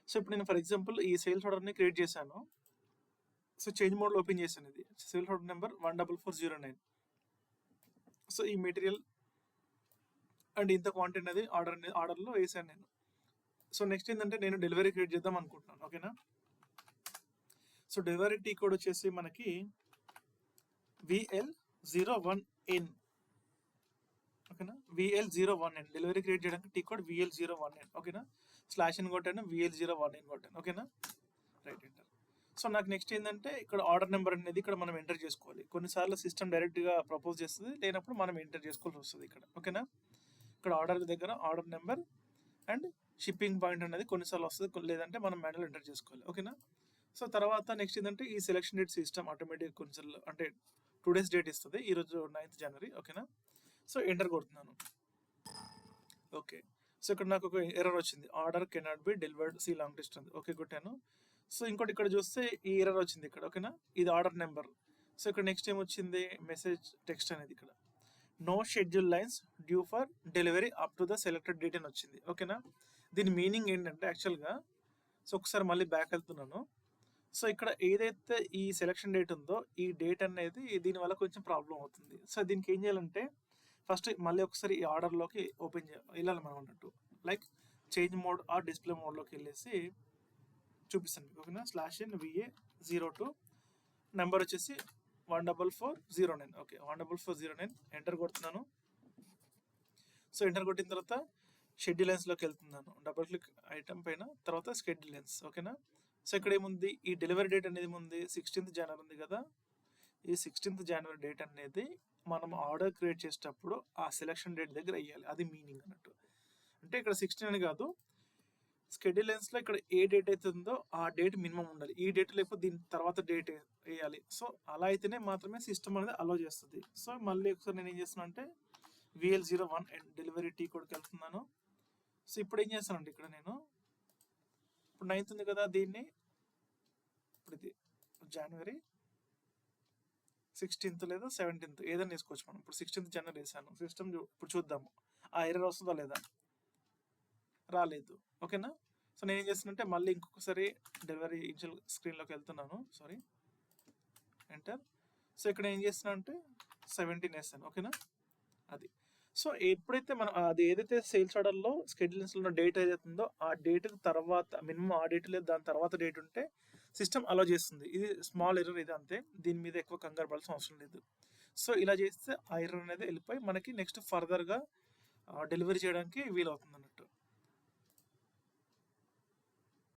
So ఇప్పుడు నేను for example ఈ సేల్స్ ఆర్డర్ని క్రియేట్ చేశాను. సో చేంజ్ మోడ్లో ఓపెన్ చేశాను. ఇది సేల్స్ ఆర్డర్ నెంబర్ 14409. సో ఈ మెటీరియల్ అండ్ ఇంత క్వాంటిటీ అనేది ఆర్డర్లో వేసాను నేను. సో నెక్స్ట్ ఏంటంటే నేను డెలివరీ క్రియేట్ చేద్దాం అనుకుంటున్నాను. ఓకేనా. సో డెలివరీ టీ కోడ్ వచ్చేసి మనకి VL01N. ఓకేనా, VL01N. డెలివరీ క్రియేట్ చేయడానికి టీ కోడ్ VL01N. ఓకేనా, /n కొట్టాను, VL01N కొట్టాను. ఓకేనా, రైట్ ఎంటర్. సో నాకు నెక్స్ట్ ఏంటంటే ఇక్కడ ఆర్డర్ నెంబర్ అనేది ఇక్కడ మనం ఎంటర్ చేసుకోవాలి. కొన్నిసార్లు సిస్టమ్ డైరెక్ట్గా ప్రపోజ్ చేస్తుంది, లేనప్పుడు మనం ఎంటర్ చేసుకోవాల్సి వస్తుంది ఇక్కడ. ఓకేనా, ఇక్కడ ఆర్డర్ దగ్గర order number and shipping point అనేది కొన్నిసార్లు వస్తుంది, లేదంటే మనం మాన్యువల్ ఎంటర్ చేసుకోవాలి. ఓకేనా. సో తర్వాత నెక్స్ట్ ఏంటంటే ఈ సెలెక్షన్ డేట్ సిస్టమ్ ఆటోమేటిక్ కొన్నిసార్లు అంటే 2 days డేట్ ఇస్తుంది. ఈరోజు 9th January. ఓకేనా, సో ఎంటర్ కొడుతున్నాను. ఓకే, సో ఇక్కడ నాకు ఒక ఎర్రర్ వచ్చింది, order cannot be delivered see long distance. Okay కొట్టాను. సో ఇంకోటి ఇక్కడ చూస్తే ఈ ఎర్రర్ వచ్చింది ఇక్కడ. ఓకేనా, ఇది ఆర్డర్ నెంబర్. సో ఇక్కడ నెక్స్ట్ ఏమొచ్చింది, మెసేజ్ టెక్స్ట్ అనేది ఇక్కడ no schedule lines due for delivery up to the selected date అని వచ్చింది. ఓకేనా, దీని మీనింగ్ ఏంటంటే యాక్చువల్గా, సో ఒకసారి మళ్ళీ బ్యాక్ వెళ్తున్నాను. సో ఇక్కడ ఏదైతే ఈ సెలెక్షన్ డేట్ ఉందో ఈ డేట్ అనేది దీనివల్ల కొంచెం ప్రాబ్లం అవుతుంది. సో దీనికి ఏం చేయాలంటే ఫస్ట్ మళ్ళీ ఒకసారి ఈ ఆర్డర్లోకి వెళ్ళాలి మనం అన్నట్టు. Like change mode or display మోడ్లోకి వెళ్ళేసి చూపిస్తాను మీకు. ఓకేనా, /n VA02 నెంబర్ వచ్చేసి 14409. ఓకే, 14409 ఎంటర్ కొడుతున్నాను. సో ఎంటర్ కొట్టిన తర్వాత షెడ్యూల్ లెన్స్లోకి వెళ్తున్నాను. డబుల్ క్లిక్ ఐటమ్ పైన, తర్వాత షెడ్యూల్ లెన్స్. ఓకేనా, సో ఇక్కడ ఏముంది, ఈ డెలివరీ డేట్ అనేది ఉంది 16th January ఉంది కదా. ఈ 16th January డేట్ అనేది మనం ఆర్డర్ క్రియేట్ చేసేటప్పుడు ఆ సెలెక్షన్ డేట్ దగ్గర వేయాలి. అది మీనింగ్ అన్నట్టు. అంటే ఇక్కడ 16 అని కాదు, షెడ్యూల్ లెన్స్లో ఇక్కడ ఏ డేట్ అయితే ఉందో ఆ డేట్ మినిమం ఉండాలి. ఈ డేట్ లేకపోతే దీని తర్వాత డేట్ వేయాలి. సో అలా అయితేనే మాత్రమే సిస్టమ్ అనేది అలో చేస్తుంది. సో మళ్ళీ ఒకసారి నేను ఏం చేస్తున్నాను అంటే VL01N డెలివరీ టీ కోడ్కి వెళ్తున్నాను. సో ఇప్పుడు ఏం చేస్తానంటే ఇక్కడ నేను ఇప్పుడు 9th ఉంది కదా, దీన్ని ఇప్పుడు ఇది January 16th లేదా 17th ఏదైనా వేసుకోవచ్చు మనం. ఇప్పుడు 16th January వేసాను. సిస్టమ్ ఇప్పుడు చూద్దాము ఆ ఎర్రర్ వస్తుందా లేదా. రాలేదు. ఓకేనా, సో నేను ఏం చేస్తానంటే మళ్ళీ ఇంకొకసారి డెలివరీ ఇనిషియల్ స్క్రీన్లోకి వెళ్తున్నాను. Sorry, enter. సో ఇక్కడ ఏం చేస్తున్నా అంటే 17 వేస్తాను. ఓకేనా, అది. సో ఎప్పుడైతే మనం అది ఏదైతే సేల్స్ ఆర్డర్లో షెడ్యూల్స్లో ఉన్న డేట్ ఏదైతే ఉందో ఆ డేట్ తర్వాత మినిమం ఆ డేట్ లేదు దాని తర్వాత డేట్ ఉంటే సిస్టమ్ అలో చేస్తుంది. ఇది స్మాల్ ఎర్రర్, ఇది అంతే, దీని మీద ఎక్కువ కంగారు పడాల్సిన అవసరం లేదు. సో ఇలా చేస్తే ఆ ఎర్రర్ అనేది వెళ్ళిపోయి మనకి నెక్స్ట్ ఫర్దర్గా డెలివరీ చేయడానికి వీలవుతుంది.